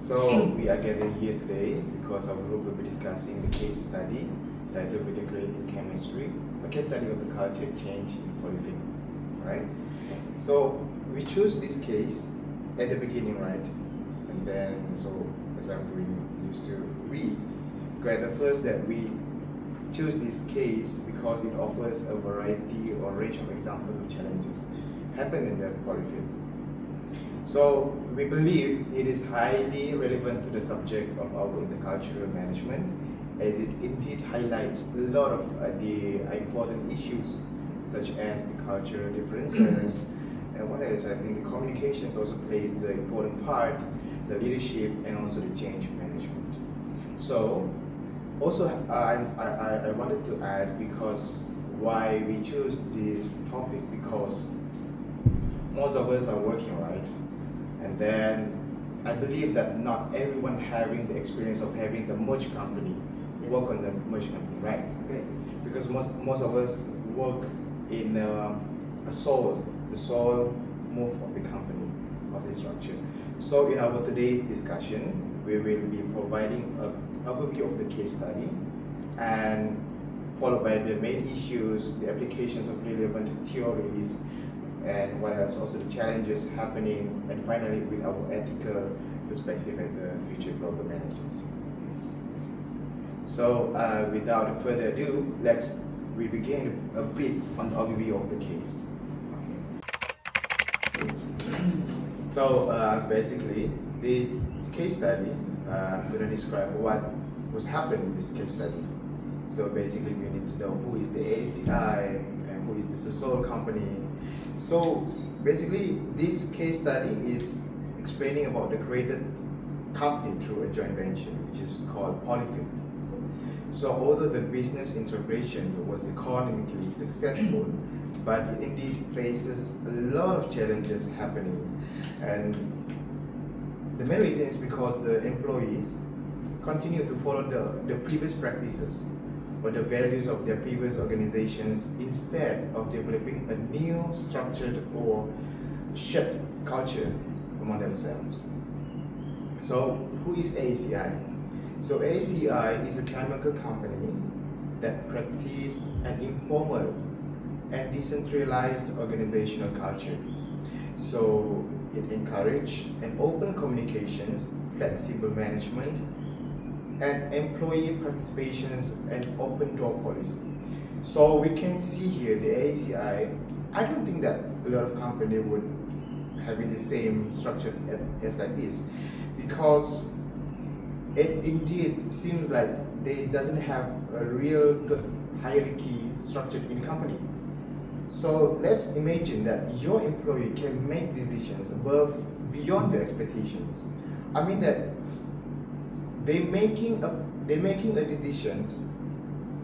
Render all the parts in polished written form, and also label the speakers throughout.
Speaker 1: So we are gathered here today because our group will be discussing the case study titled "With a Grade in Chemistry," a case study of the culture change in Polifin. Right? So we choose this case at the beginning, right? And then so as I'm doing used to read. The first that we choose this case because it offers a variety or range of examples of challenges happen in the Polifin. So we believe it is highly relevant to the subject of our intercultural management, as it indeed highlights a lot of the important issues such as the cultural differences and what else. I think the communications also plays the important part, the leadership and also the change management. So also I wanted to add because why we choose this topic, because most of us are working, right? And then I believe that not everyone having the experience of having the merged company, work on the merged company, right? Because most of us work in the sole move of the company, of the structure. So in our today's discussion, we will be providing an overview of the case study and followed by the main issues, the applications of relevant theories, and what else, also the challenges happening, and finally with our ethical perspective as a future global managers. So without further ado, we begin a brief on the overview of the case. So basically, this case study, I'm going to describe what was happening in this case study. So basically, we need to know who is the ACI and who is the Sasol company. So basically, this case study is explaining about the created company through a joint venture, which is called Polifin. So although the business integration was economically successful, but it indeed faces a lot of challenges happening. And the main reason is because the employees continue to follow the previous practices or the values of their previous organizations instead of developing a new structured or shared culture among themselves. So who is ACI? So ACI is a chemical company that practiced an informal and decentralized organizational culture. So it encouraged an open communications, flexible management, and employee participations and open door policy. So we can see here the ACI. I don't think that a lot of companies would having the same structure as like this, because it indeed seems like they doesn't have a real good hierarchy structured in the company. So let's imagine that your employee can make decisions beyond your expectations. I mean that they're making a decisions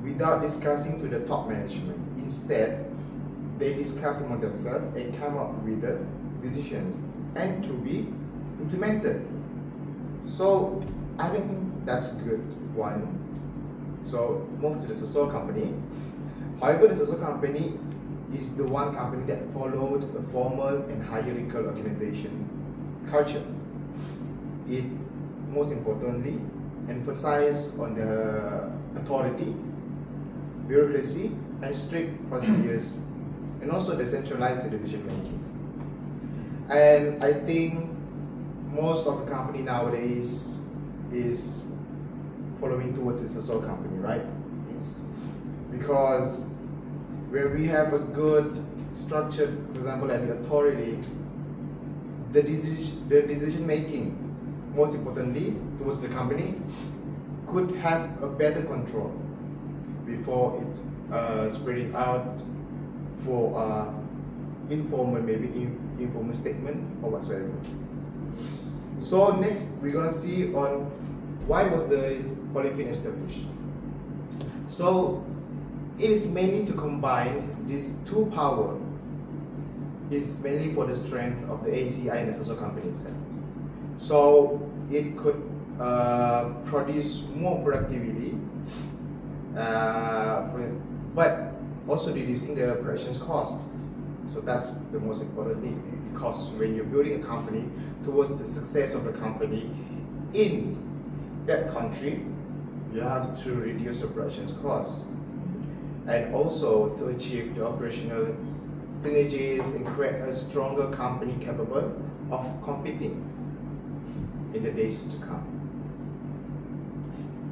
Speaker 1: without discussing to the top management. Instead, they discuss among themselves and come up with the decisions and to be implemented. So I don't think that's good one. So move to the Sasol company. However, the Sasol company is the one company that followed a formal and hierarchical organization culture. It most importantly emphasized on the authority, bureaucracy, and strict procedures, and also the centralized decision making. And I think most of the company nowadays is following towards the Sasol company, right? Because where we have a good structure, for example, like the authority, the decision making, most importantly, towards the company, could have a better control before it spreading out for informal, maybe informal statement or whatsoever. So next, we're gonna see on why was this Polifin established. So it is mainly to combine these two power. It's mainly for the strength of the ACI and the Sasol company itself. So it could produce more productivity, but also reducing the operations cost. So that's the most important thing, because when you're building a company towards the success of the company in that country, you have to reduce your production costs, and also to achieve the operational synergies and create a stronger company capable of competing in the days to come.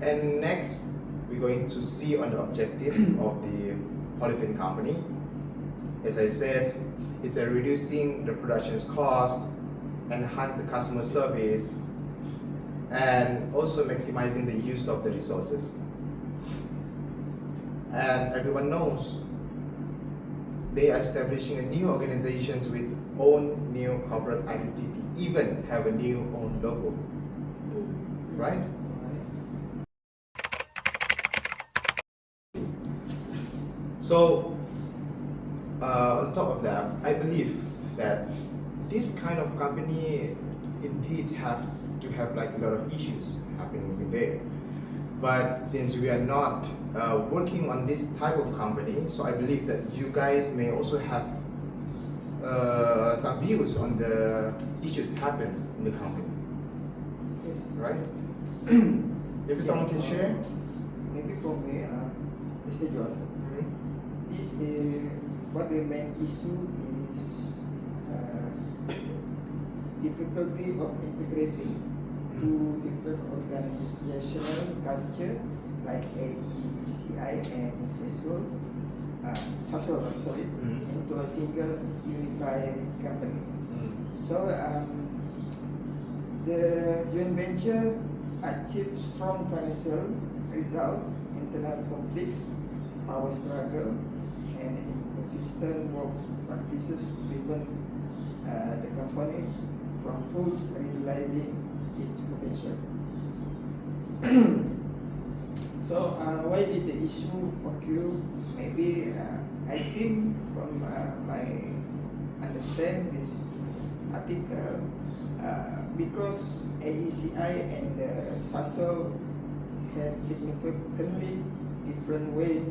Speaker 1: And next, we're going to see on the objectives of the Polifin company. As I said, it's a reducing the production cost, enhance the customer service, and also maximizing the use of the resources. And everyone knows they are establishing a new organizations with own new corporate identity, even have a new own logo, right? So on top of that, I believe that this kind of company indeed have to have like a lot of issues happening today. But since we are not working on this type of company, so I believe that you guys may also have some views on the issues happened in the company, right? Maybe someone can share.
Speaker 2: Maybe for me, Mr. John, this is what the main issue is difficulty of integrating two different organizational culture like AECI and SASOL into a single unified company. So the joint venture achieved strong financial result, internal conflicts, power struggle, and inconsistent work practices prevent the company from fully realizing its potential. So why did the issue occur? Maybe I think from my understand this article, because AECI and SASO had significantly different way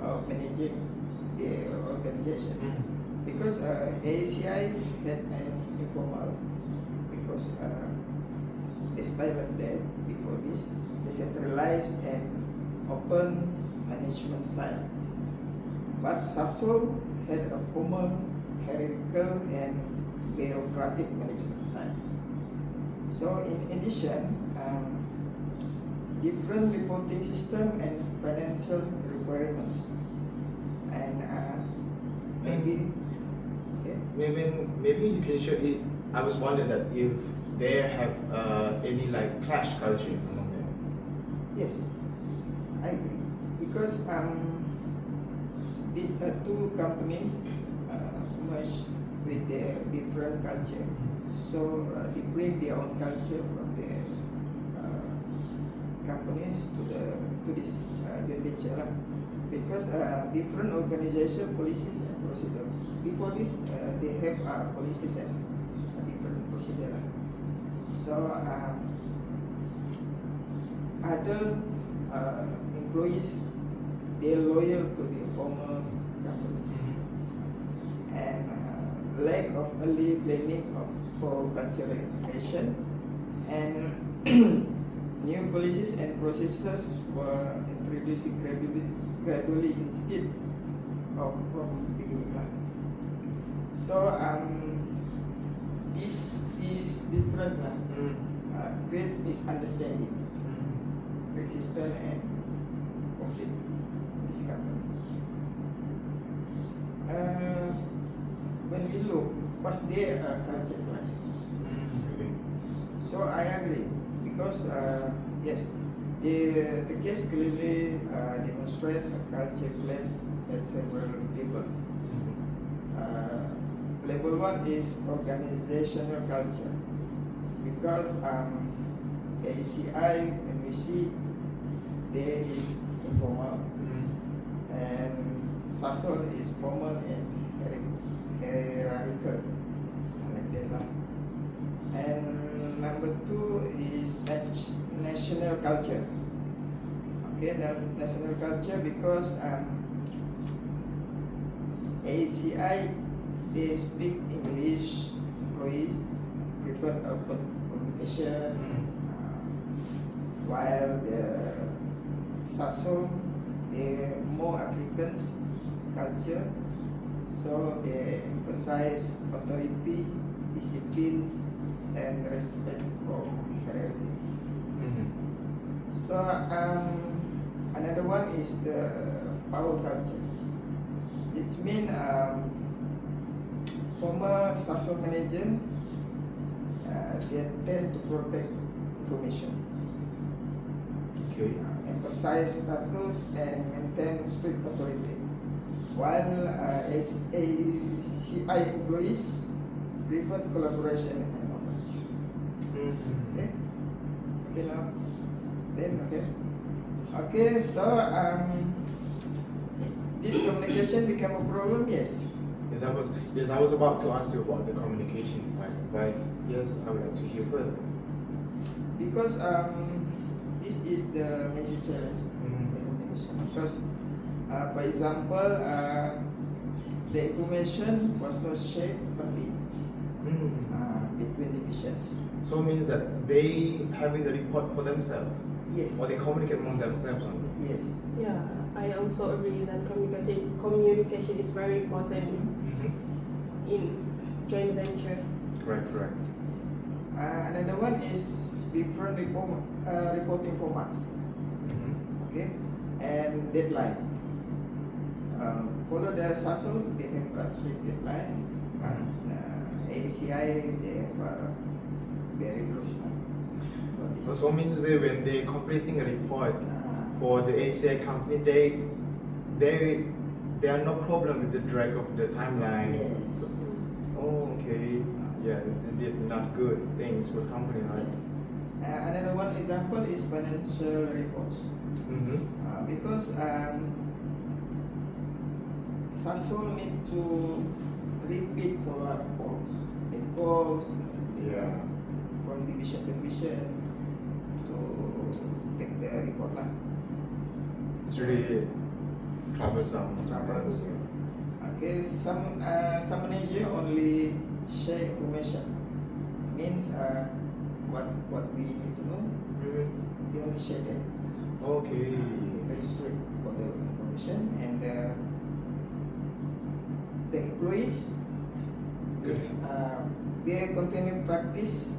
Speaker 2: of managing the organization. Because AECI had an informal, because the style like that before this, decentralized and open management style. But SASO had a formal, hierarchical and bureaucratic management style. So in addition, different reporting system and financial requirements, and maybe
Speaker 1: maybe you can share it. I was wondering that if they have any like clash culture among them.
Speaker 2: yes, I agree, because these are two companies merged with their different culture, so they bring their own culture from their companies to this joint venture, because different organization policies and procedure. Before this, they have policies and different procedure. So other employees, they are loyal to the former companies, and lack of early planning for cultural integration, and new policies and processes were introduced gradually instead of from beginning. So this difference create misunderstanding, resistance and conflict in this company. When we look, was there a culture clash? So I agree, because yes, the case clearly demonstrates a culture clash at several levels. Level 1 is organizational culture, because AECI, when we see, there is informal, and SASOL is formal and hierarchical, like that. And number 2 is national culture. Okay, national culture, because AECI, they speak English employees prefer open communication, while the SASO, they more Africans culture, so they emphasize authority, disciplines, and respect from hierarchy. So another one is the power culture. It means former SASO manager, they tend to protect information,
Speaker 1: Okay.
Speaker 2: emphasize status and maintain strict authority, while as ACI employees prefer collaboration and knowledge. Okay, okay now, then okay. So did communication become a problem? Yes.
Speaker 1: Yes, I was about to ask you about the communication part, but yes, I would like to hear further.
Speaker 2: Because this is the major challenge in communication. Because, for example, the information was not shared properly between division.
Speaker 1: So it means that they having a report for themselves,
Speaker 2: Yes.
Speaker 1: or they communicate among themselves only.
Speaker 2: Yes.
Speaker 3: Yeah, I also agree that communication is very important in joint venture.
Speaker 1: Correct.
Speaker 2: Another one is different reporting formats. Okay, and deadline. Follow the SASO, they have a strict deadline. ACI, they have a very loose one.
Speaker 1: So means to say when they completing a report for the ACI company, they are no problem with the drag of the timeline.
Speaker 2: Yes.
Speaker 1: So, okay. Yeah, it's indeed not good things for company, right?
Speaker 2: Another one example is financial reports. Because SASO need to repeat follow-up calls. It calls from division to division to take the report lah.
Speaker 1: It's really troublesome.
Speaker 2: Okay, some manager only share information. Means what we need to know. They only share that.
Speaker 1: Okay.
Speaker 2: Very strict for the information, and the employees
Speaker 1: Good.
Speaker 2: they continue practice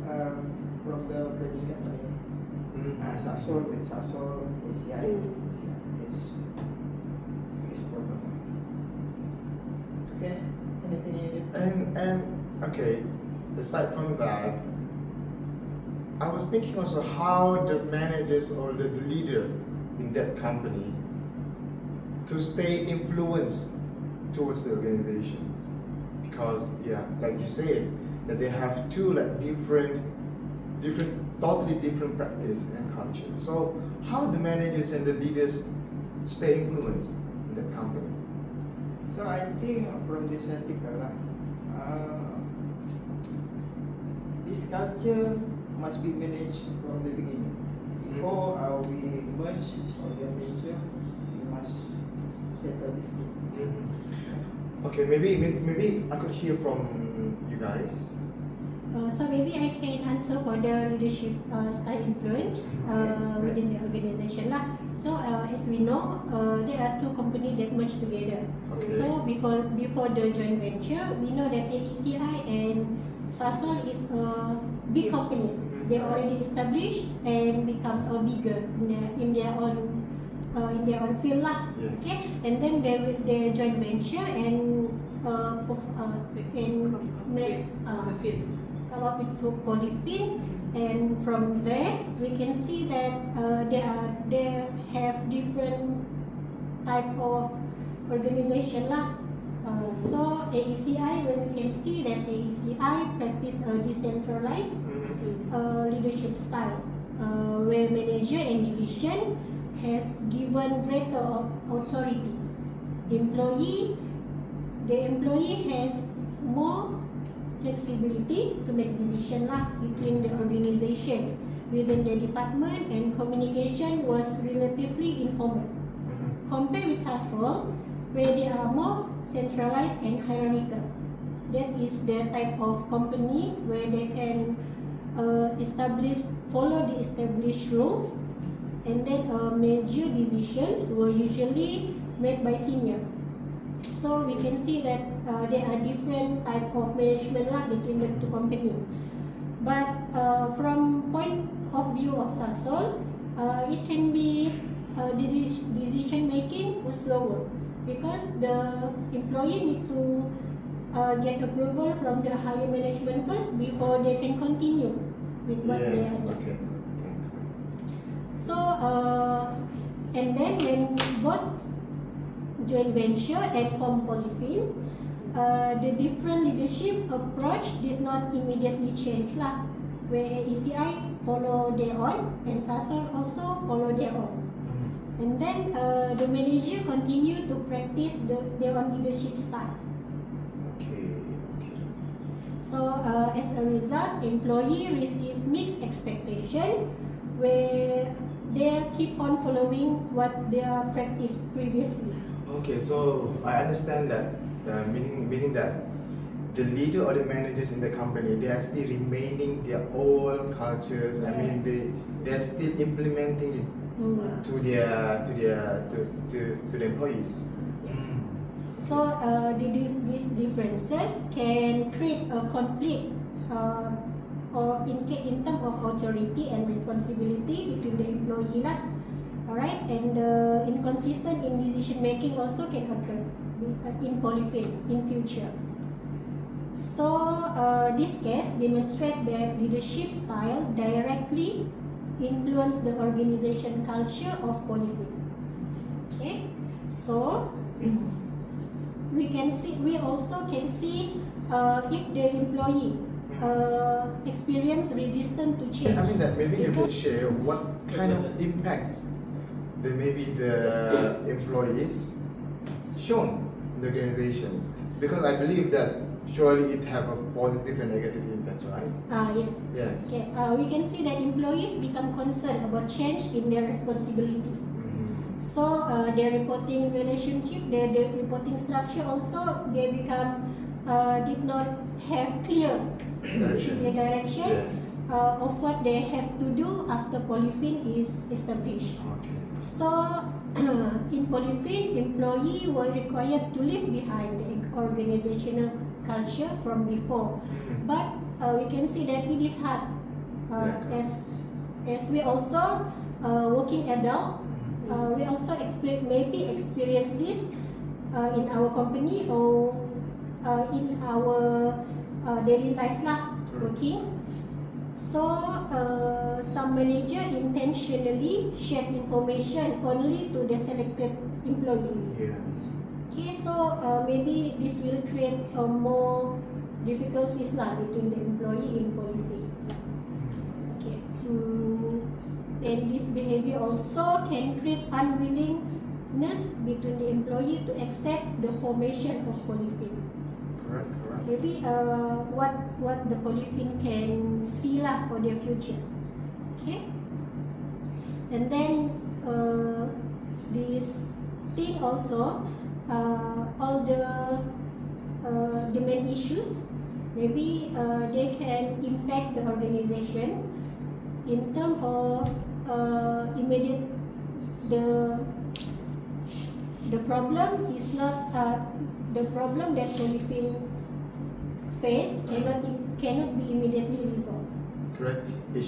Speaker 2: from the previous company. SASO with SASO, ACI, it's problem. Okay, anything you need?
Speaker 1: And okay, aside from that, I was thinking also how the managers or the leader in that companies to stay influenced towards the organizations, because like you said, that they have two like totally different practice and culture. So how the managers and the leaders stay influenced in that company?
Speaker 2: So I think from this article, this culture must be managed from the beginning. Before we merge or joint venture, we must settle this thing.
Speaker 1: Okay, maybe I could hear from you guys.
Speaker 4: So maybe I can answer for the leadership style influence within the organization lah. So as we know, there are two companies that merge together.
Speaker 1: Okay.
Speaker 4: So before the joint venture, we know that AECI and SASOL is a big company. They already established and become bigger in their own field lah.
Speaker 1: Yeah.
Speaker 4: Okay, and then they joint venture and come up with Polifin, and from there we can see that they have different type of organization lah. So AECI, when we can see that AECI practice a decentralized leadership style, where manager and division has given greater authority. The employee has more flexibility to make decision lah between the organization within the department, and communication was relatively informal. Compared with SASOL, where they are more centralized and hierarchical. that is the type of company where they can follow the established rules, and then major decisions were usually made by senior. So we can see that there are different type of management lah between the two company. But from point of view of Sasol, it can be decision making was slower because the employee need to get approval from the higher management first before they can continue with what they are doing.
Speaker 1: Okay.
Speaker 4: So and then when both joint venture and form Polifin, the different leadership approach did not immediately change lah. Where ECI follow their own and Sasol also follow their own. And then the manager continue to practice their own leadership style.
Speaker 1: Okay.
Speaker 4: So as a result, employee receive mixed expectation where they keep on following what they are practiced previously.
Speaker 1: Okay, so I understand that, meaning that the leader or the managers in the company, they are still remaining their old cultures. I mean, they are still implementing it to the employees.
Speaker 4: Yes. So these differences can create a conflict in terms of authority and responsibility between the employee lah. Alright, and inconsistent in decision making also can occur in Polifin in future. So this case demonstrates that leadership style directly influence the organization culture of Polifin. Okay, so we also can see if the employee experience resistance to change.
Speaker 1: I mean that maybe you can share what kind of impacts that maybe the employees shown in the organizations, because I believe that surely it have a positive and negative impact, right?
Speaker 4: Yes.
Speaker 1: Yes.
Speaker 4: Okay. We can see that employees become concerned about change in their responsibility. So their reporting relationship, their reporting structure also, they become did not have clear direction
Speaker 1: Yes.
Speaker 4: of what they have to do after Polifin is established.
Speaker 1: Okay.
Speaker 4: So in Polifin, employee were required to leave behind the organizational culture from before. But we can see that it is hard as we also working adult. We also experience this in our company or in our daily life lah, working. So some manager intentionally share information only to the selected employee.
Speaker 1: Yeah.
Speaker 4: Okay, so maybe this will create more difficulties lah between the employee and Polifin. Okay. And this behavior also can create unwillingness between the employee to accept the formation of Polifin.
Speaker 1: Correct.
Speaker 4: Maybe what the Polifin can see lah for their future. Okay. And then this thing also all the main issues, maybe they can impact the organization in terms of immediate the problem is not the problem that Polifin face cannot be immediately resolved.
Speaker 1: Correct. It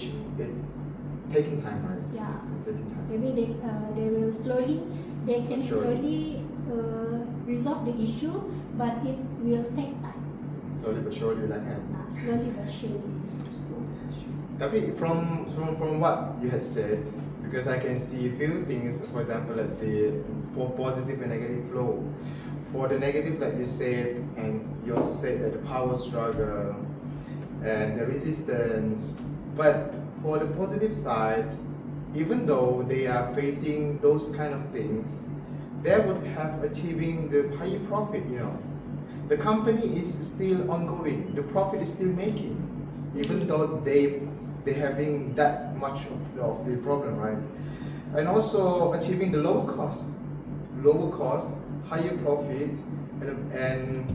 Speaker 1: taking time, right?
Speaker 4: Yeah.
Speaker 1: Taking time.
Speaker 4: Maybe they will slowly resolve the issue, but it will take time.
Speaker 1: Slowly but surely, like that.
Speaker 4: Slowly but surely.
Speaker 1: Tapi from what you had said, because I can see a few things, for example, like for positive and negative flow. For the negative, like you said, and you also said that the power struggle and the resistance. But for the positive side, even though they are facing those kind of things, they would have achieving the higher profit. The company is still ongoing. The profit is still making, even though they having that much of the problem, right? And also achieving the lower cost, higher profit, and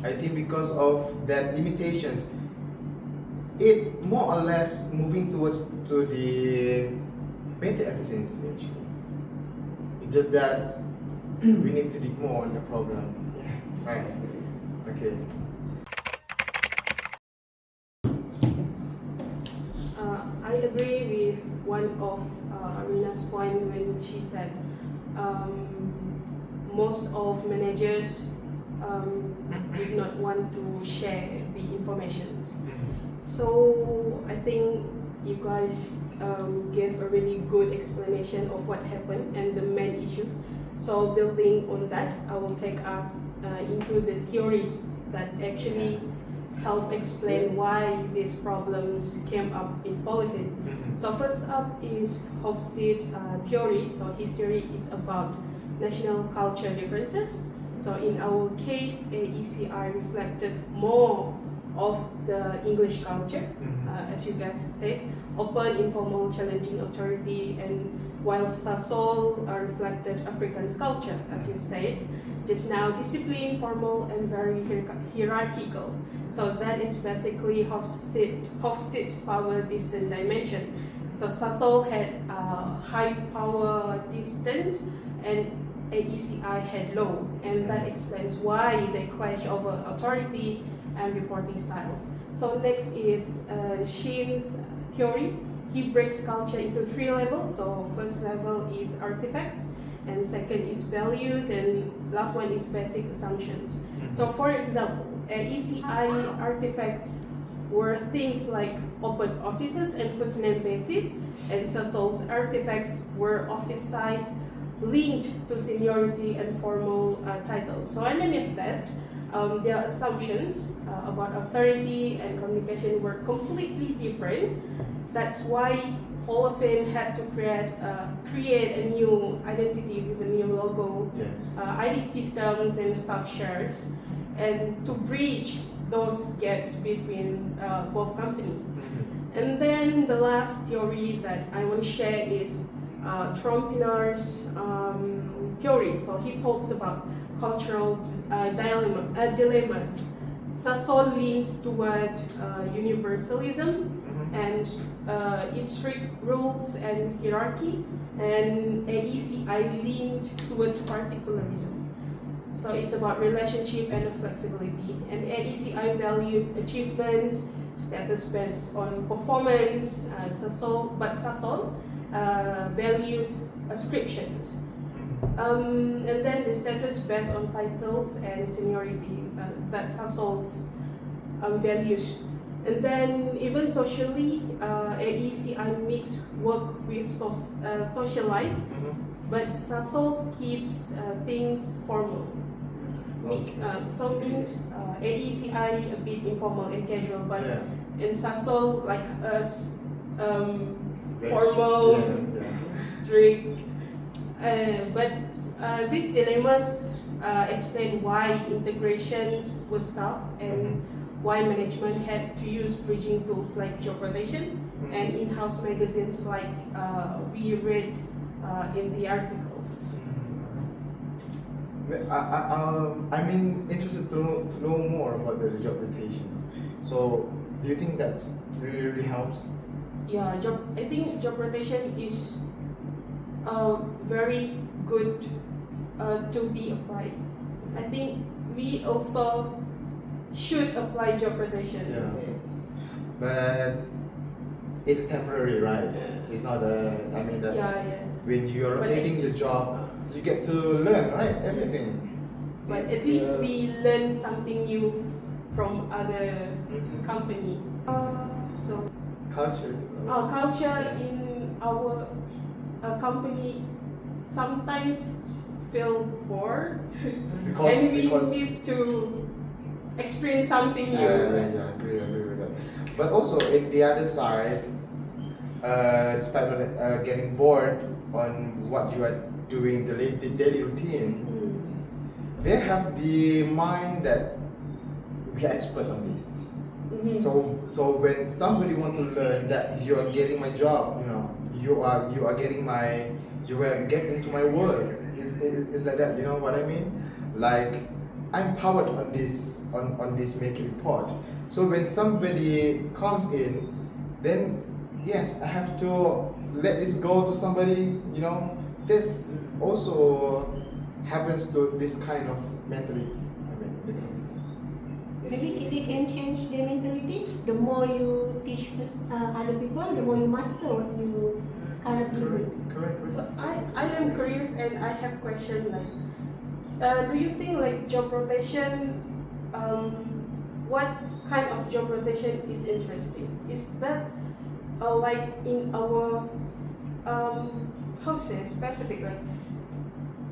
Speaker 1: I think because of that limitations, it more or less moving towards to the better efficiency actually. It's just that we need to dig more on the problem. Yeah. Right. Okay.
Speaker 3: I agree with one of Rina's point when she said most of managers would not want to share the information. So I think you guys gave a really good explanation of what happened and the main issues. So building on that, I will take us into the theories that actually help explain why these problems came up in Polifin. So first up is Hofstede theory. So his theory is about national culture differences. So in our case, AECI reflected more of the English culture, as you guys said, open, informal, challenging authority, and while Sasol reflected African culture, as you said, just now discipline, formal, and very hierarchical. So that is basically Hofstede's power distance dimension. So Sasol had high power distance and AECI had low, and that explains why they clash over authority and reporting styles. So next is Shin's theory. He breaks culture into 3 levels. So first level is artifacts, and second is values, and last one is basic assumptions. So for example, AECI artifacts were things like open offices and first name basis, and Sasol's artifacts were office size linked to seniority and formal titles. So underneath that, their assumptions about authority and communication were completely different. That's why Polifin had to create a new identity with a new logo, ID systems and staff shares, and to bridge those gaps between both companies. And then the last theory that I want to share is Trompinar's theory. So he talks about cultural dilemmas. Sasol leans toward universalism and its strict rules and hierarchy, and AECI leaned towards particularism. So it's about relationship and flexibility. And AECI valued achievements, status based on performance. Sasol valued ascriptions. And then the status based on titles and seniority. That's Sasol's values. And then even socially, AECI mix work with social life, but Sasol keeps things formal. So means AECI a bit informal and casual, but in Sasol, like us, formal, strict. But these dilemmas explain why integrations was tough and why management had to use bridging tools like job rotation and in-house magazines like we read in the articles.
Speaker 1: I'm interested to know more about the job rotations. So, do you think that really helps?
Speaker 3: Yeah, I think job rotation is very good to be applied. I think we also should apply job rotation.
Speaker 1: Yeah. But it's temporary, right? It's not when you are rotating your job, you get to learn, right? Everything.
Speaker 3: But at least we learn something new from other company. So
Speaker 1: Culture.
Speaker 3: culture in our company sometimes feel bored and we need to experience something new.
Speaker 1: I agree with that. But also, in the other side, despite getting bored on what you are doing, the daily routine, they have the mind that we are expert on this. So when somebody want to learn that you are getting my job, you are getting you are getting into my world. It's like that. You know what I mean? Like I'm powered on this make report. So when somebody comes in, then yes, I have to let this go to somebody. This also happens to this kind of mentality.
Speaker 4: Maybe they can change their mentality. The more you teach other people, the more you master what you currently do.
Speaker 1: Correct.
Speaker 3: So I am curious and I have question like, do you think like job rotation, what kind of job rotation is interesting? Is that like in our how to say specific like,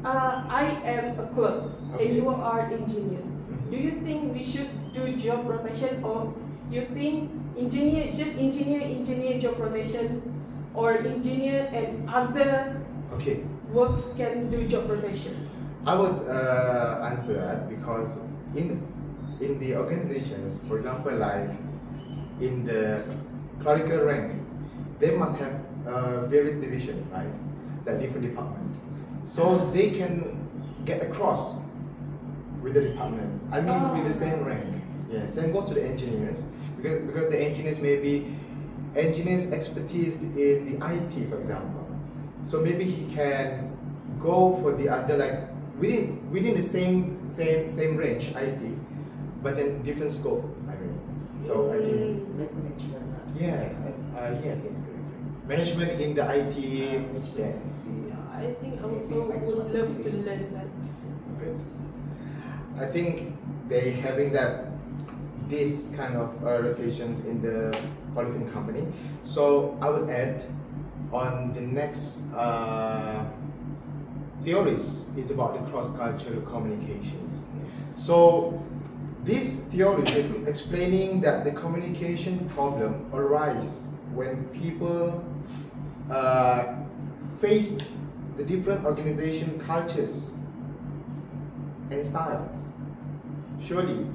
Speaker 3: I am a clerk and you are engineer. Do you think we should do job rotation, or you think engineer job rotation, or engineer and other
Speaker 1: Okay.
Speaker 3: works can do job rotation?
Speaker 1: I would answer that because in the organizations, for example, like in the clerical rank, they must have various division, right? Like different department, so they can get across with the departments. I mean, with the same rank. Yeah, same goes to the engineers because the engineers engineers expertise in the IT, for example. So maybe he can go for the other like within the same range IT, but then different scope. I mean, so I think
Speaker 2: Like management.
Speaker 1: yes, yes, correct. Management in the IT, yes.
Speaker 3: Yeah, I think also would love to learn that.
Speaker 1: Great. I think they having this kind of rotations in the Polifin company. So I would add on the next theories. It's about the cross-cultural communications. So this theory is explaining that the communication problem arises when people face the different organization cultures and styles. Surely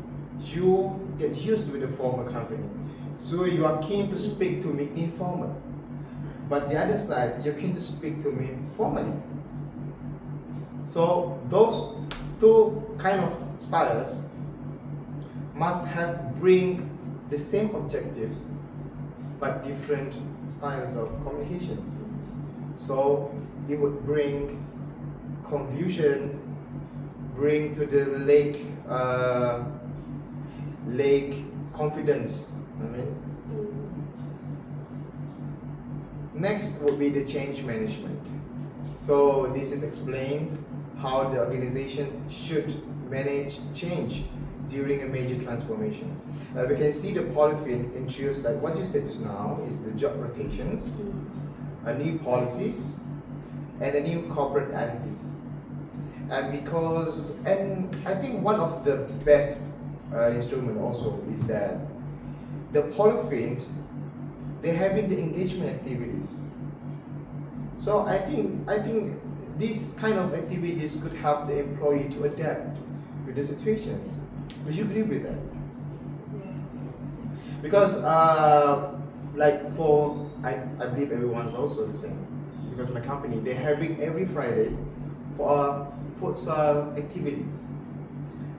Speaker 1: you get used with the formal company, so you are keen to speak to me informal, but the other side you're keen to speak to me formally. So those two kind of styles must bring the same objectives but different styles of communications. So it would bring confusion, bring to the lake confidence. Next would be the change management. So this is explained how the organization should manage change during a major transformations. We can see the Polifin introduced, like what you said just now, is the job rotations, a new policies, and a new corporate identity. And I think one of the best instrument also is that the Polifin, they're having the engagement activities. So I think these kind of activities could help the employee to adapt with the situations. Would you agree with that? Because like for I believe everyone's also the same. Because my company, they're having every Friday for futsal activities.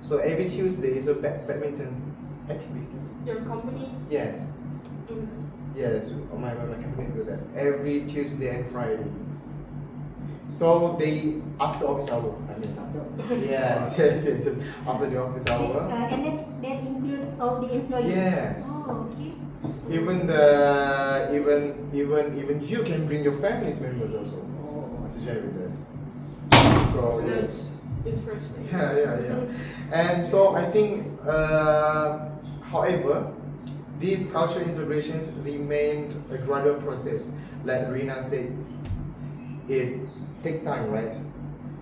Speaker 1: So every Tuesday is a badminton activities.
Speaker 3: Your company
Speaker 1: Yes.
Speaker 3: do
Speaker 1: Yes, my company do that every Tuesday and Friday. So they after office hour. I mean, yes. After the office hour.
Speaker 4: And that include all the employees.
Speaker 1: Yes.
Speaker 4: Oh, okay.
Speaker 1: Even you can bring your family's members also to join with us. So
Speaker 3: that's interesting.
Speaker 1: yeah. And so I think, however, these cultural integrations remained a gradual process. Like Rina said, it takes time, right?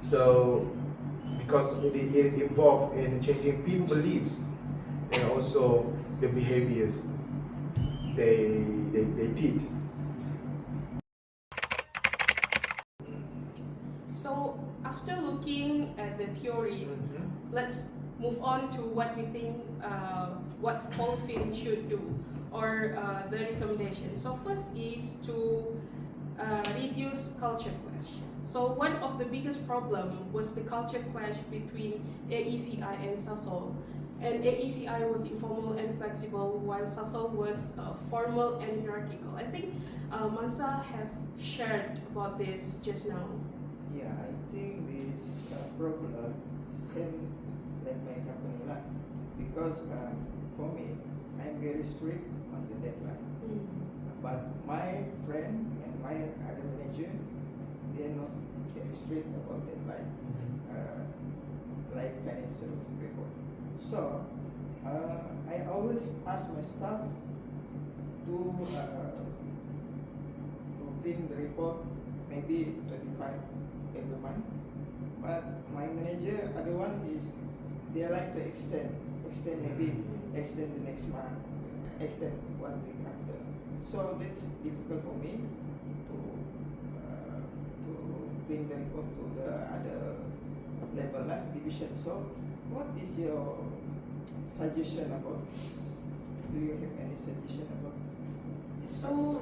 Speaker 1: So because it is involved in changing people's beliefs and also the behaviors they did.
Speaker 3: So after looking at the theories, let's move on to what we think what Polifin should do, or the recommendation. So first is to reduce culture clash. So one of the biggest problem was the culture clash between AECI and SASOL. And AECI was informal and flexible, while SASOL was formal and hierarchical. I think Mansa has shared about this just now.
Speaker 2: Yeah, I think this problem same like my company lah. Because for me, I'm very strict on the deadline. But my friend and my other manager, they're not very strict about deadline, like financial report. So I always ask my staff to print the report maybe 25 every month. But my manager, other one is they like to extend maybe extend the next month, extend 1 week after. So that's difficult for me to bring the report to the other level like division. So what is your suggestion about this? Do you have any suggestion about this?
Speaker 3: So,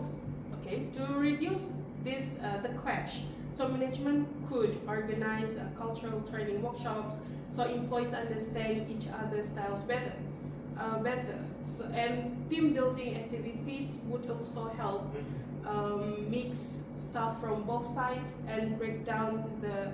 Speaker 3: okay, to reduce this the clash, so management could organize cultural training workshops so employees understand each other's styles better. So, and team building activities would also help mix stuff from both sides and break down the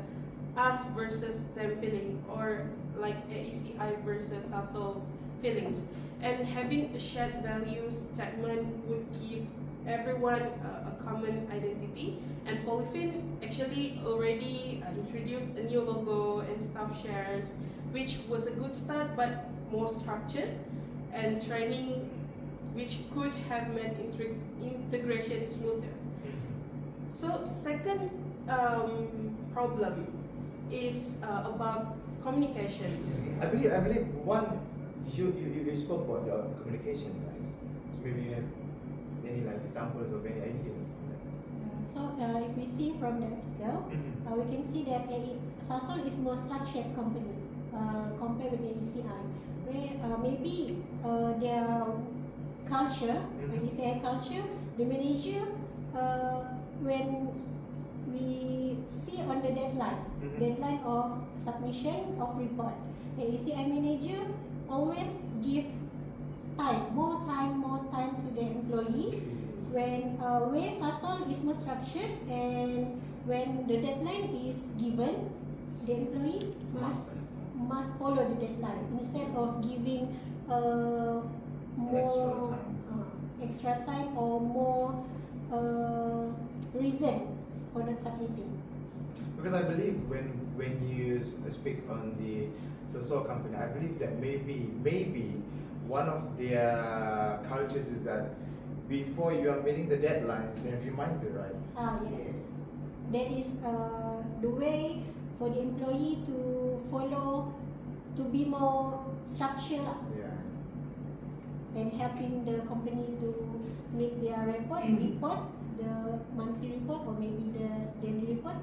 Speaker 3: us versus them feeling, or like AECI versus SASOL's feelings. And having a shared values statement would give everyone a common identity. And Polifin actually already introduced a new logo and staff shares, which was a good start but more structured, and training which could have made integration smoother. So second problem is about communication.
Speaker 1: I believe one you spoke about the communication, right? So maybe you have any like examples of any ideas.
Speaker 4: So if we see from the article, we can see that SASOL is more structured company compared with AECI, where maybe their culture, AECI culture, the manager, when we see on the deadline of submission of report, AECI manager always give more time to the employee. When where SASOL is more structured, and when the deadline is given, the employee must follow the deadline instead of giving more extra time or more reason for not submitting.
Speaker 1: Because I believe when you speak on the SASOL company, I believe that maybe one of their cultures is that before you are meeting the deadlines, they have reminder, right?
Speaker 4: Yes. That is the way for the employee to follow, to be more structured,
Speaker 1: Yeah.
Speaker 4: and helping the company to make their report, the monthly report or maybe the daily report.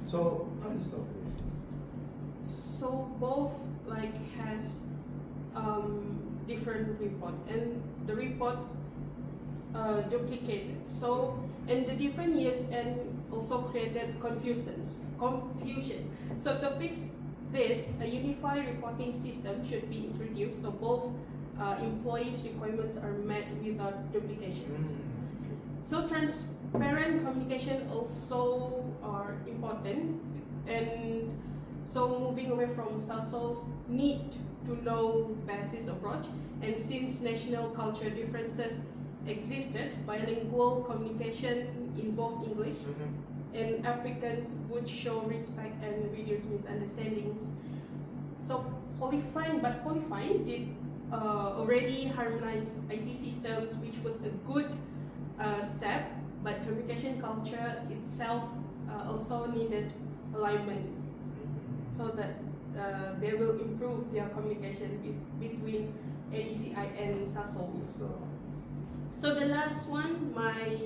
Speaker 1: So how do you solve this?
Speaker 3: So both like has different report, and the reports duplicated. So in the different years, and also created confusion. So to fix this, a unified reporting system should be introduced so both employees' requirements are met without duplications. So transparent communication also are important, and so moving away from SASOL's need to know basis approach, and since national culture differences existed, bilingual communication in both English and Africans would show respect and reduce misunderstandings. So Polifin did already harmonize IT systems, which was a good step, but communication culture itself also needed alignment so that they will improve their communication between AECI and SASOL. So the last one, my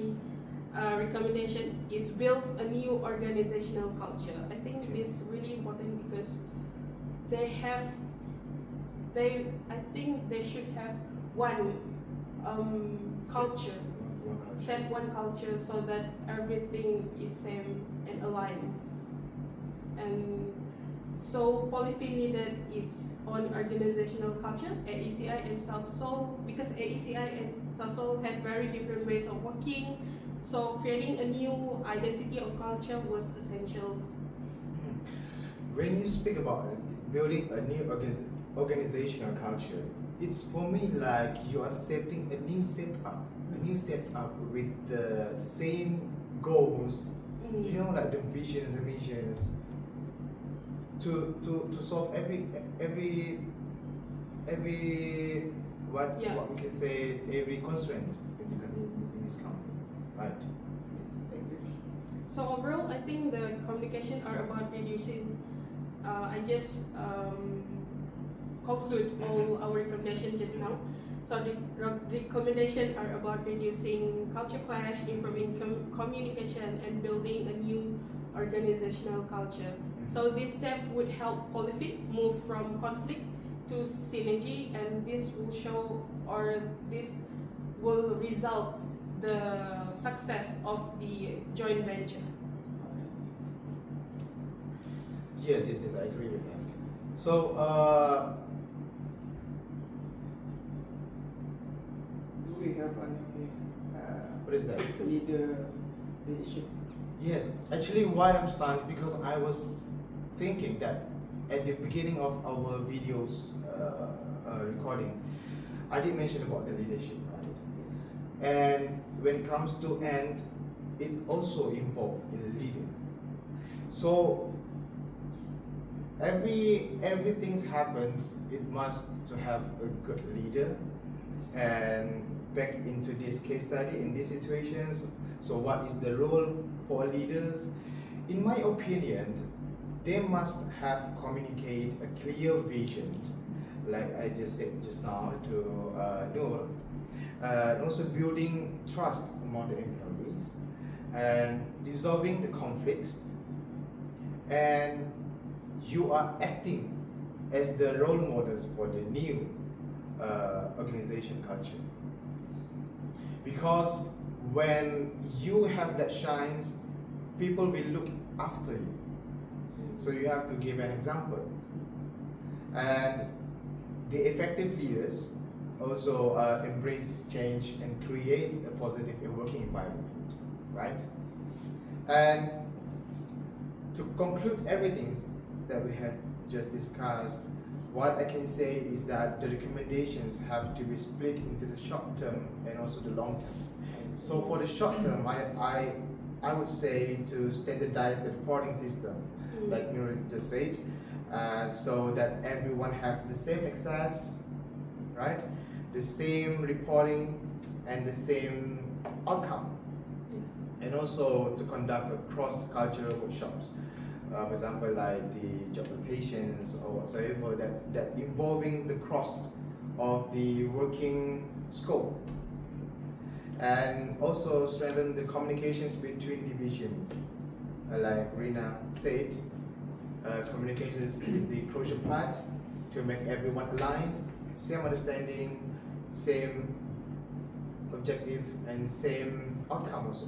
Speaker 3: recommendation is build a new organizational culture. I think it is really important because I think they should have one culture,
Speaker 1: one culture.
Speaker 3: set one culture so that everything is same and aligned. And so Polifin needed its own organizational culture, AECI and South Seoul, because AECI and South Seoul had very different ways of working. So creating a new identity or culture was essential.
Speaker 1: When you speak about building a new organizational culture, it's for me like you are setting a new setup with the same goals, you know, like the visions and missions to solve every what we can say, every constraints in this company, right?
Speaker 3: So overall, I think the communication are about reducing. I just conclude all our recommendation just now. So the recommendation are about reducing culture clash, improving communication, and building a new organizational culture. So this step would help Polifin move from conflict to synergy, and this will show, or this will result the success of the joint venture.
Speaker 1: Yes, I agree with that. So,
Speaker 2: Do we have any
Speaker 1: what is that?
Speaker 2: leadership?
Speaker 1: Yes, actually, why I'm stunned because I was thinking that at the beginning of our videos recording, I did mention about the leadership, right? And when it comes to end, it's also involved in leading. So everything happens, it must to have a good leader. And back into this case study, in these situations, so what is the role for leaders? In my opinion, they must have communicate a clear vision, like I just said just now to Noor, and also building trust among the employees and resolving the conflicts, and you are acting as the role models for the new organization culture. Because when you have that shines, people will look after you. So you have to give an example. And the effective leaders also embrace change and create a positive working environment, right? And to conclude everything that we have just discussed, what I can say is that the recommendations have to be split into the short term and also the long term. So for the short term, I would say to standardize the reporting system, like Nur just said, so that everyone have the same access, right? The same reporting and the same outcome. And also to conduct cross-cultural workshops. For example, like the job rotations or whatsoever that involving the cross of the working scope, and also strengthen the communications between divisions. Like Rina said, communications is the crucial part to make everyone aligned, same understanding, same objective, and same outcome also.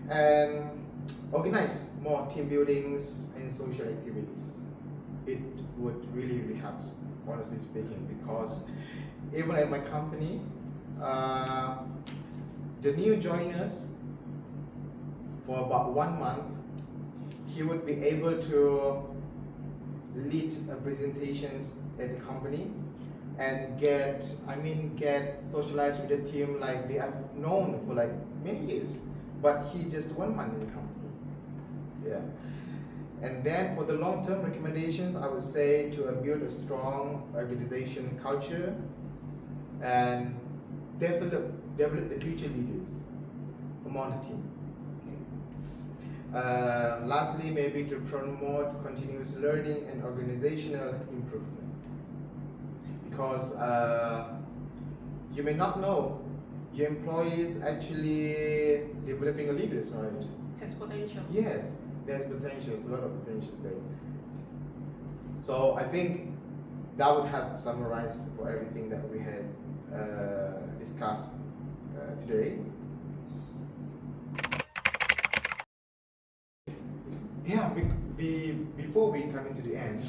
Speaker 1: And organize more team buildings and social activities. It would really help, honestly speaking, because even at my company, the new joiners, for about 1 month, he would be able to lead presentations at the company and get socialized with the team like they have known for like many years, but he just 1 month in the company. Yeah. And then for the long-term recommendations, I would say to build a strong organization culture and develop the future leaders among the team. Lastly, maybe to promote continuous learning and organizational improvement, because you may not know your employees actually developing a leaders, right?
Speaker 3: Has potential.
Speaker 1: Yes, there's potentials, a lot of potentials there. So I think that would have summarized for everything that we had discussed today. Yeah, before we come into the end,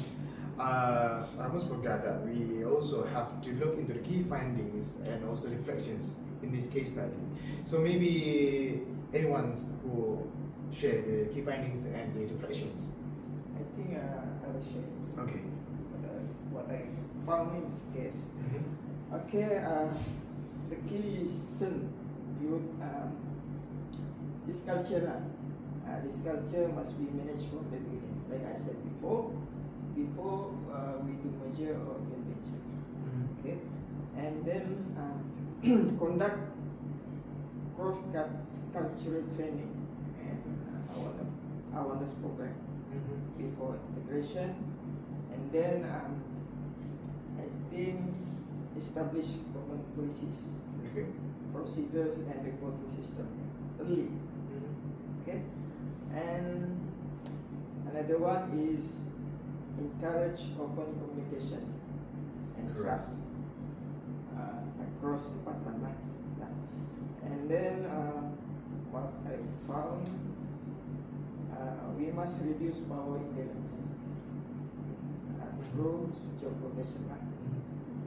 Speaker 1: I almost forgot that we also have to look into the key findings and also reflections in this case study. So maybe anyone who share the key findings and the reflections.
Speaker 2: I think I will share
Speaker 1: Okay.
Speaker 2: what I found in this case.
Speaker 1: Mm-hmm.
Speaker 2: Okay, the key lesson include this culture. This culture must be managed from the beginning. Like I said before we do merger or joint venture.
Speaker 1: Mm-hmm.
Speaker 2: Okay, and then conduct cross-cultural training and awareness program
Speaker 1: Mm-hmm.
Speaker 2: before integration, and then I think establish common policies,
Speaker 1: Okay.
Speaker 2: procedures, and reporting system early.
Speaker 1: Mm-hmm.
Speaker 2: Okay, and another one is encourage open communication and
Speaker 1: Correct.
Speaker 2: trust across department lah. Yeah. And then what I found, we must reduce power imbalance through job rotation lah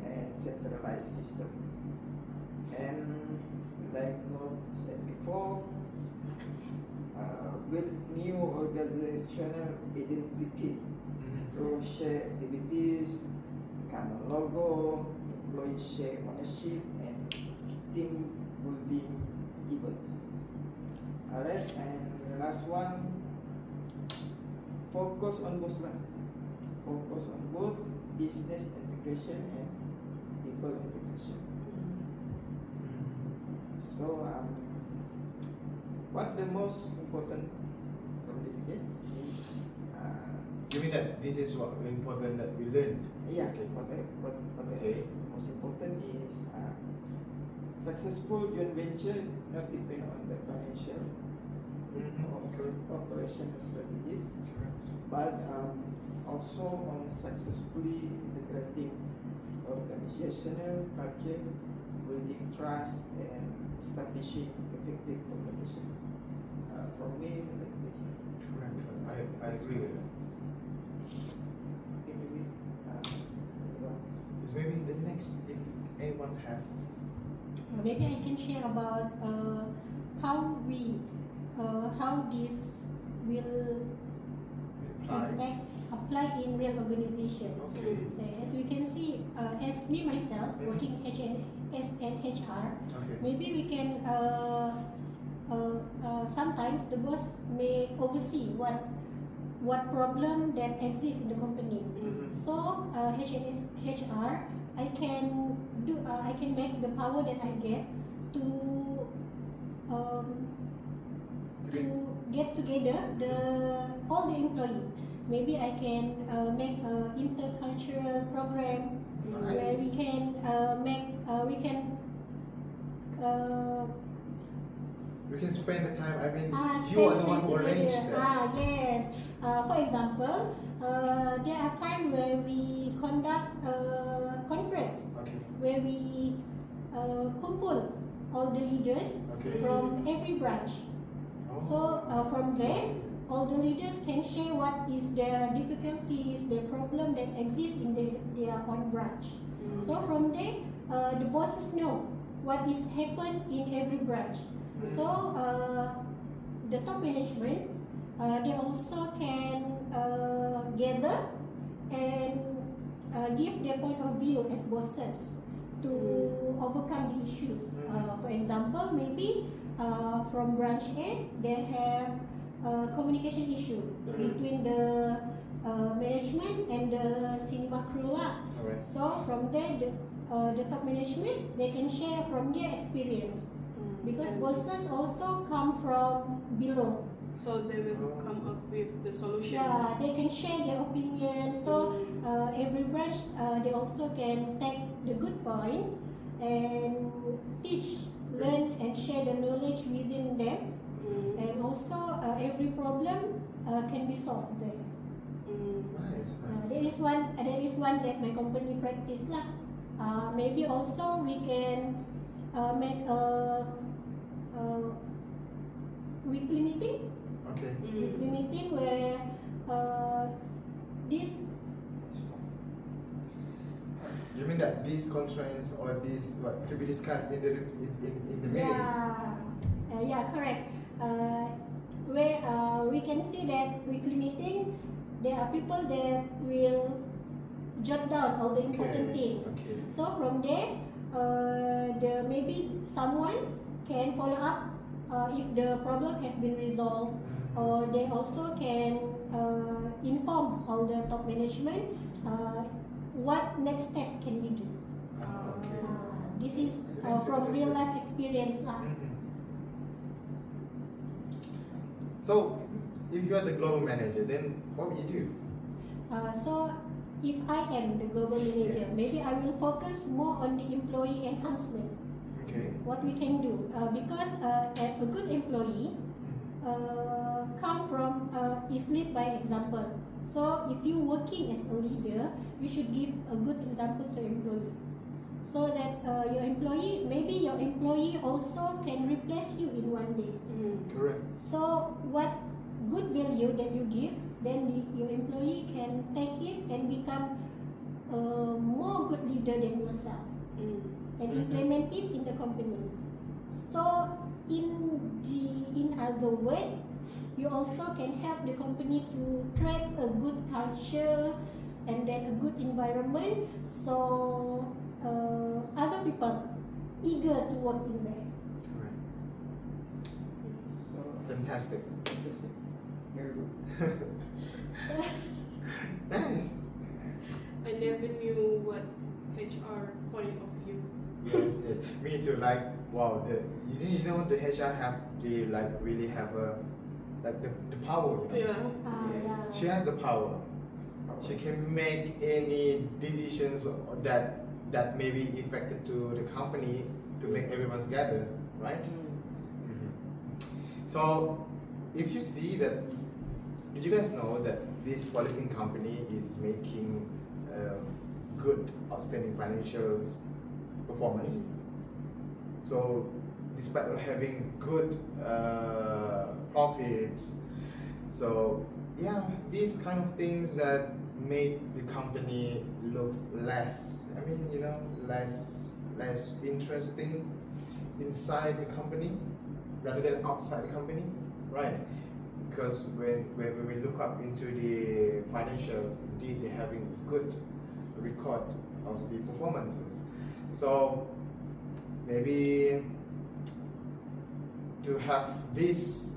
Speaker 2: and centralized system. And like Noor said before, with new organizational identity through shared activities, common logo, employee share ownership, and team building events. Alright, and the last one, focus on both lah. Focus on both business integration and people integration. So what the most important from this case is
Speaker 1: You mean that this is what important that we learned in
Speaker 2: yeah,
Speaker 1: this case?
Speaker 2: what
Speaker 1: Okay.
Speaker 2: most important is successful joint venture not depend on the financial or operational strategies, but also on successfully integrating organizational culture, building trust, and establishing effective communication. For me, like this.
Speaker 1: Correct. I agree with that.
Speaker 2: Okay, maybe
Speaker 1: It's maybe the next, if anyone have.
Speaker 4: Maybe I can share about how this will apply in real organization.
Speaker 1: Okay.
Speaker 4: So as we can see, as me myself working as an HR,
Speaker 1: Okay.
Speaker 4: maybe we can sometimes the boss may oversee what problem that exists in the company.
Speaker 1: Mhm.
Speaker 4: So HR, I can make the power that I get to get together all the employee. Maybe I can make a intercultural program where we can
Speaker 1: We can spend the time. I mean,
Speaker 4: spend
Speaker 1: you are the
Speaker 4: time
Speaker 1: one who arranged
Speaker 4: together.
Speaker 1: that.
Speaker 4: Yes. For example, there are times where we conduct a conference
Speaker 1: Okay.
Speaker 4: where we kumpul all the leaders
Speaker 1: Okay.
Speaker 4: from every branch.
Speaker 1: Oh.
Speaker 4: So from there, all the leaders can share what is their difficulties, their problem that exist in their own branch. So from there, the bosses know what is happen in every branch. So the top management, they also can gather and give their point of view as bosses to overcome the issues. For example, maybe from branch A, they have communication issue between the management and the cinema crew lah.
Speaker 1: Alright.
Speaker 4: So from there, the top management, they can share from their experience. Because bosses also come from below.
Speaker 3: So they will come up with the solution.
Speaker 4: Yeah, they can share their opinion. So every branch, they also can take the good point and teach, learn, and share the knowledge within them. And also every problem can be solved there.
Speaker 1: Nice.
Speaker 4: There is one that my company practice lah. Maybe also we can make a weekly meeting
Speaker 1: Okay.
Speaker 4: Weekly meeting where this
Speaker 1: You mean that these constraints or these what to be discussed in the meetings?
Speaker 4: yeah, correct. Where we can see that weekly meeting, there are people that will jot down all the important things.
Speaker 1: Okay.
Speaker 4: So from there, maybe someone can follow up if the problem has been resolved, or they also can inform all the top management what next step can we do.
Speaker 1: Okay.
Speaker 4: This is from real life experience lah.
Speaker 1: So, if you are the global manager, then what will you do?
Speaker 4: So if I am the global manager,
Speaker 1: Yes.
Speaker 4: maybe I will focus more on the employee enhancement.
Speaker 1: Okay.
Speaker 4: What we can do, because a good employee come from is lead by example. So if you working as a leader, you should give a good example to employee, so that your employee also can replace you in one day.
Speaker 1: Correct.
Speaker 4: So what good value that you give, then your employee can take it and become a more good leader than yourself, and implement it in the company. So in other way, you also can help the company to create a good culture and then a good environment, so other people eager to work in there.
Speaker 1: Correct.
Speaker 2: So,
Speaker 1: Fantastic.
Speaker 2: interesting. Very good.
Speaker 1: Nice.
Speaker 3: I never knew what HR point of view.
Speaker 1: Yes, yes. Me too. Like, wow. You know the HR really have a the power. You know?
Speaker 3: Yeah.
Speaker 1: She has the power. She can make any decisions that may be effective to the company to make everyone gather, right? So, if you see that, did you guys know that this Polifin company is making good, outstanding financials performance? So, despite of having good profits, so yeah, these kind of things that make the company looks less, less interesting inside the company rather than outside the company, right? Because when we look up into the financial, indeed they're having good record of the performances. So maybe to have these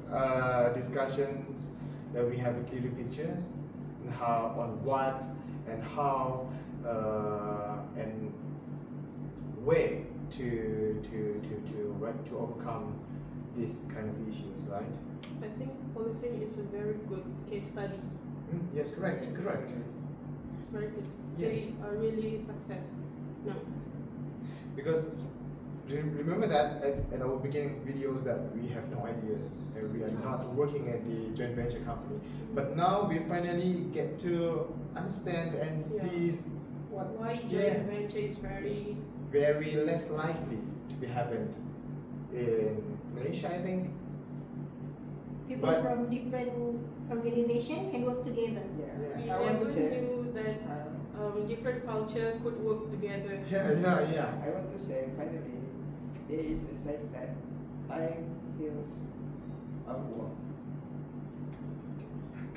Speaker 1: discussions, that we have a clear pictures and how on what and how and way to overcome this kind of issues, right?
Speaker 3: I think Polifin is a very good case study.
Speaker 1: Yes, correct.
Speaker 3: It's very good.
Speaker 1: Yes.
Speaker 3: They are really success. No.
Speaker 1: Because remember that at our beginning videos that we have no ideas and we are not working at the joint venture company. But now we finally get to understand and see
Speaker 3: Why joint
Speaker 1: Yes.
Speaker 3: venture is
Speaker 1: very less likely to be happened in Malaysia, I think.
Speaker 4: People
Speaker 1: But-
Speaker 4: from different organization can work together.
Speaker 2: Yeah.
Speaker 3: We
Speaker 2: I want to
Speaker 3: never
Speaker 2: say.
Speaker 3: knew that different culture could work together.
Speaker 1: Yeah.
Speaker 2: I want to say finally, there is a side that time heals our wounds.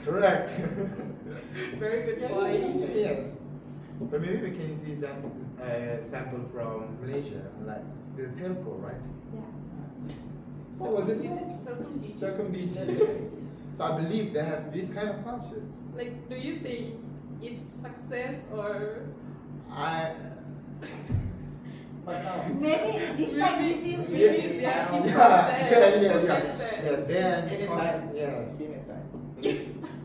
Speaker 1: Correct.
Speaker 3: Very good point.
Speaker 1: Yes. But maybe we can see some sample from Malaysia, like the telco, right?
Speaker 4: Yeah.
Speaker 1: What was it?
Speaker 3: Is it circumcision?
Speaker 1: Circumcision. Yes. So I believe they have these kind of cultures.
Speaker 3: Like, do you think it's success or
Speaker 2: But now,
Speaker 4: Maybe this time
Speaker 3: maybe,
Speaker 4: is you.
Speaker 3: maybe they are in
Speaker 1: Yeah,
Speaker 3: process
Speaker 1: yeah,
Speaker 3: for
Speaker 1: yeah.
Speaker 3: success?
Speaker 1: Yes, they are in the process.
Speaker 2: anytime,
Speaker 1: Yes.
Speaker 2: anytime.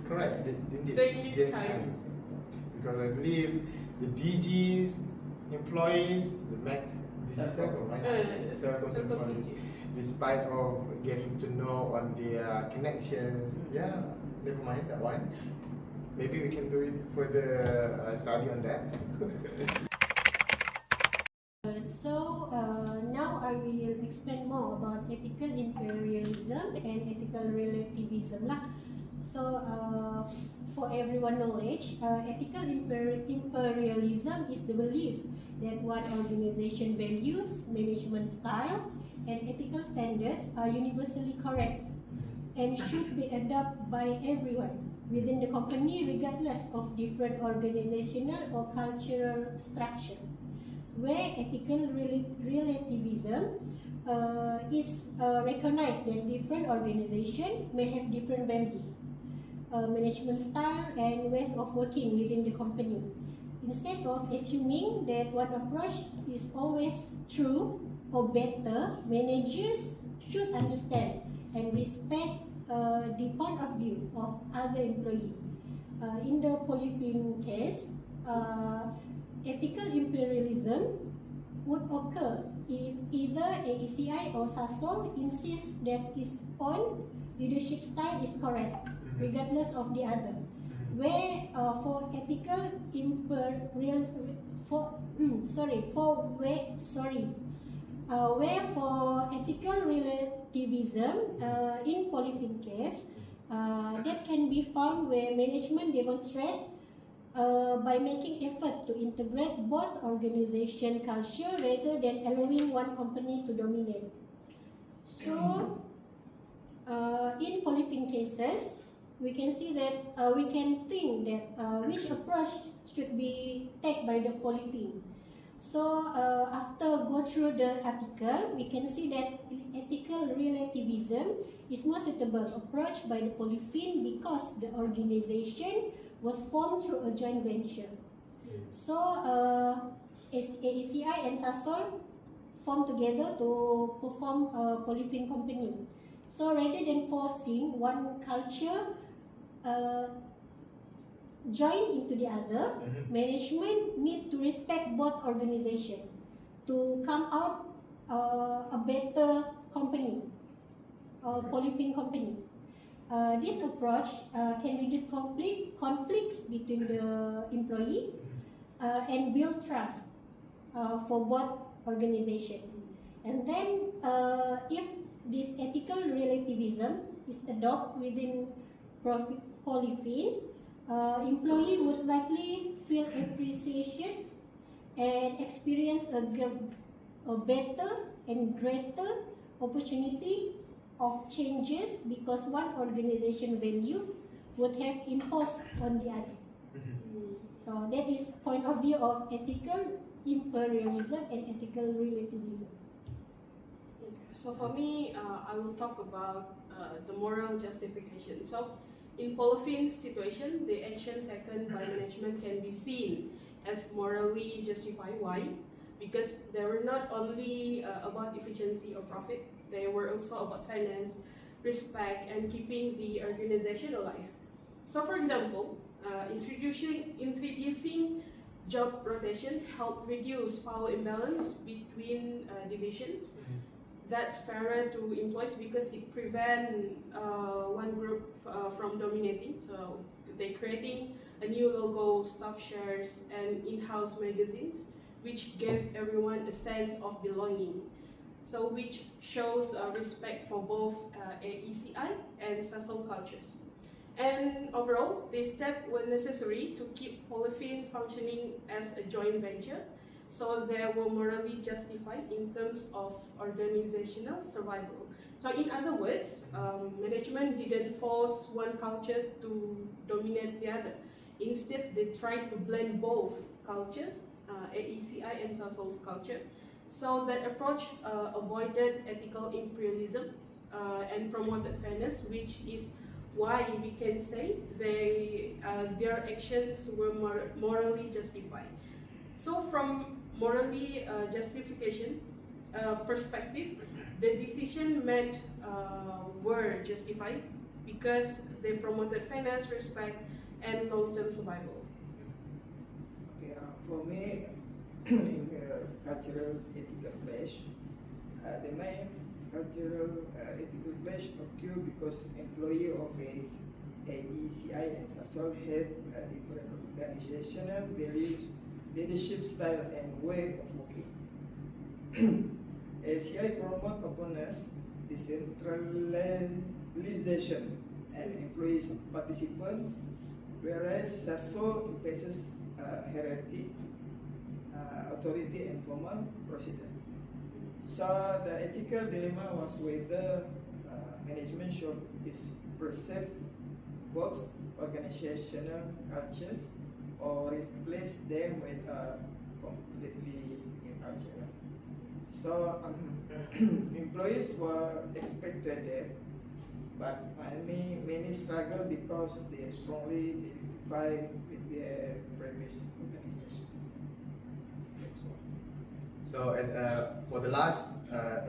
Speaker 1: Correct. Indeed.
Speaker 3: They need
Speaker 1: They
Speaker 3: time.
Speaker 1: Because I believe the DGs, employees, the max, DG circle, right? Circles employees, despite of getting to know on their connections, yeah, never mind that one. Maybe we can do it for the study on that.
Speaker 4: So now I will explain more know about ethical imperialism and ethical relativism lah. So for everyone knowledge, ethical imperialism is the belief that one organization values, management style, and ethical standards are universally correct and should be adopted by everyone within the company regardless of different organizational or cultural structure. Where ethical relativism is recognized that different organizations may have different value, management style, and ways of working within the company. Instead of assuming that one approach is always true or better, managers should understand and respect the point of view of other employees. In the Polifin case, ethical imperialism would occur if either AECI or SASOL insists that its own leadership style is correct, regardless of the other. Where for ethical where for ethical relativism in Polifin case, that can be found where management demonstrate by making effort to integrate both organization culture rather than allowing one company to dominate. So, in Polifin cases, we can see that we can think that which approach should be taken by the Polifin. So after go through the article, we can see that ethical relativism is more suitable approach by the Polifin because the organization was formed through a joint venture. So AECI and SASOL formed together to perform a Polifin company. So rather than forcing one culture join into the other, management need to respect both organizations to come out a better company, Polifin company. This approach can reduce conflicts between the employee and build trust for both organizations. And then if this ethical relativism is adopted within Polifin, employee would likely feel appreciation and experience a better and greater opportunity of changes because one organization value would have imposed on the other. So that is point of view of ethical imperialism and ethical relativism.
Speaker 3: So for me, I will talk about the moral justification. So in Polifin's situation, the action taken by management can be seen as morally justified. Why? Because they were not only about efficiency or profit, they were also about fairness, respect, and keeping the organization alive. So for example, introducing job rotation helped reduce power imbalance between divisions. That's fairer to employees because it prevents one group from dominating. So they're creating a new logo, staff shares, and in-house magazines, which gave everyone a sense of belonging. So which shows respect for both AECI and SASOL cultures. And overall, these steps were necessary to keep Polifin functioning as a joint venture, so they were morally justified in terms of organizational survival. So in other words, management didn't force one culture to dominate the other. Instead, they tried to blend both culture, AECI and SASOL's culture. So that approach avoided ethical imperialism and promoted fairness, which is why we can say their actions were morally justified. So from morally justification perspective, the decision made were justified because they promoted fairness, respect, and long-term survival.
Speaker 2: Okay, for me, in the cultural ethical clash, the main cultural ethical clash occurred because employee of AECI and SASOL had different organizational values, leadership style, and way of working. ACI promote openness, decentralization, and employees participants, whereas SASO emphasizes hierarchy, authority, and formal procedure. So the ethical dilemma was whether management should preserve both organizational cultures or replace them with a completely new culture. So employees were expected to adapt, but many struggle because they strongly identify with their previous organization. That's all.
Speaker 1: So, for the last,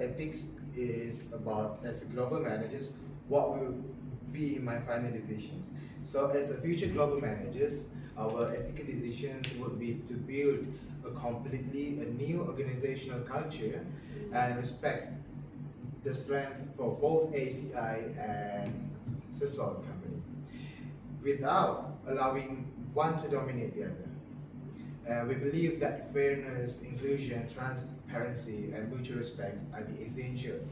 Speaker 1: ethics is about, as a global managers, what will be my final decisions. So, as a future global managers, our ethical decisions would be to build a new organizational culture and respect the strength for both ACI and SASO company, without allowing one to dominate the other. We believe that fairness, inclusion, transparency, and mutual respect are the essentials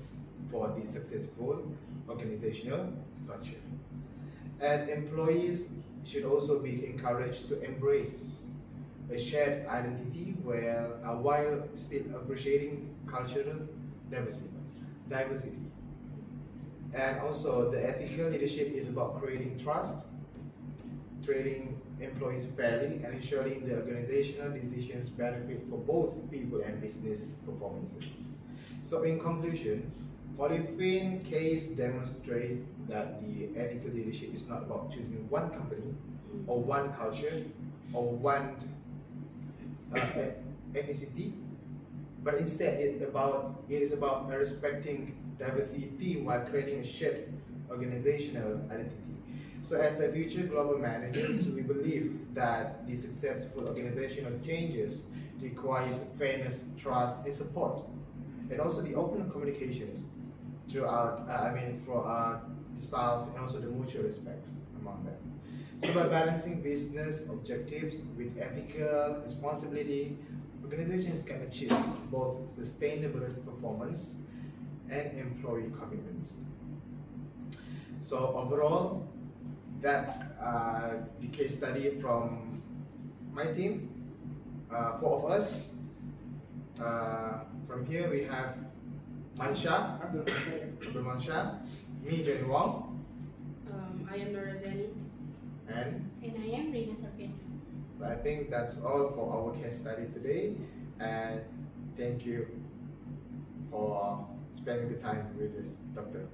Speaker 1: for the successful organizational structure. And employees should also be encouraged to embrace a shared identity while still appreciating cultural diversity. And also, the ethical leadership is about creating trust, treating employees fairly, and ensuring the organizational decisions benefit for both people and business performances. So, in conclusion, Polifin case demonstrates that the ethical leadership is not about choosing one company or one culture or one ethnicity, but instead it is about respecting diversity while creating a shared organizational identity. So, as the future global managers, we believe that the successful organizational changes requires fairness, trust, and support, and also the open communications throughout. For the staff, and also the mutual respects among them. So, by balancing business objectives with ethical responsibility, organizations can achieve both sustainable performance and employee commitments. So, overall, that's the case study from my team. Four of us. From here we have Mansha, Abdul Mansha, me, Jenny Wong,
Speaker 3: I am Norazani.
Speaker 1: and
Speaker 4: And I am Rina Safian.
Speaker 1: so I think that's all for our case study today. And thank you for spending the time with us, Doctor.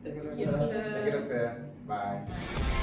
Speaker 2: Thank you,
Speaker 3: Thank you,
Speaker 2: Doctor.
Speaker 3: Doctor.
Speaker 1: Thank you, Doctor. Bye.
Speaker 3: Bye.